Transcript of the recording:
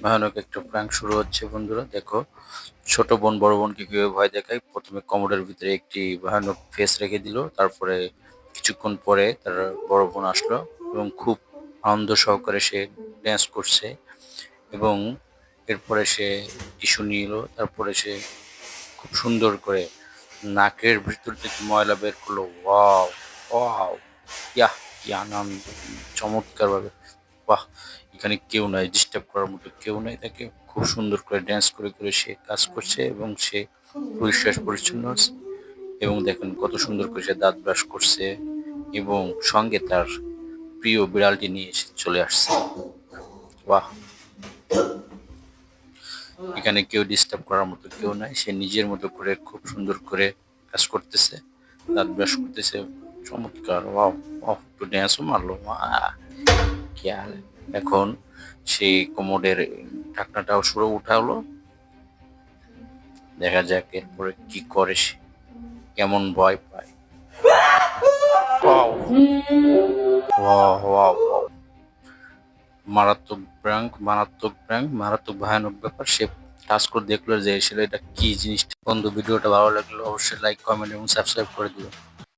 ভয়ানক একটা প্র্যাঙ্ক শুরু হচ্ছে বন্ধুরা। দেখো, ছোট বোন বড় বোনকে কিভাবে ভয় দেখায়। প্রথমে কমোডের ভিতরে একটি ভয়ানক ফেস রেখে দিল, তারপরে কিছুক্ষণ পরে তার বড় বোন আসলো এবং খুব আনন্দ সহকারে সে ড্যান্স করছে এবং এরপরে সে টিস্যু নিয়ে এলো, তারপরে সে খুব সুন্দর করে নাকের ভিতর থেকে ময়লা বের করলো। ওয়াও, ওয়াও, ইয়াহ, কি আনন্দ! চমৎকার ভাবে, বাহ! এখানে কেউ নাই, ডিস্টার্ব করার মতো কেউ নাই। তাকে খুব সুন্দর করে ড্যান্স করে করে সে কাজ করছে এবং সে পরিষ্কার পরিচ্ছন্ন আছে এবং দেখেন কত সুন্দর করে সে দাঁত ব্রাশ করছে এবং সঙ্গে তার প্রিয় বিড়ালটি নিয়ে এসে চলে আসছে। বাহ! এখানে কেউ ডিস্টার্ব করার মতো কেউ নাই। সে নিজের মতো করে খুব সুন্দর করে কাজ করতেছে, দাঁত ব্রাশ করতেছে। চমৎকার! ওয়াও! ওয়াও! একটু ড্যান্সও মারলো। খেয়াল। এখন সেই কোমোডের ঢাকনাটাও সরে উঠালো। দেখা যাক এরপরে কি করে সে, কেমন ভয় পায়। ওয়াও! ওয়াও! ওয়াও! ওয়াও! মারাত্মক প্র্যাঙ্ক, মারাত্মক প্র্যাঙ্ক, মারাত্মক ভয়ানক ব্যাপার। সে টাচ করে দেখলো যে আসলে এটা কি জিনিসটা। বন্ধু, ভিডিওটা ভালো লাগলে অবশ্যই লাইক, কমেন্ট এবং সাবস্ক্রাইব করে দিও।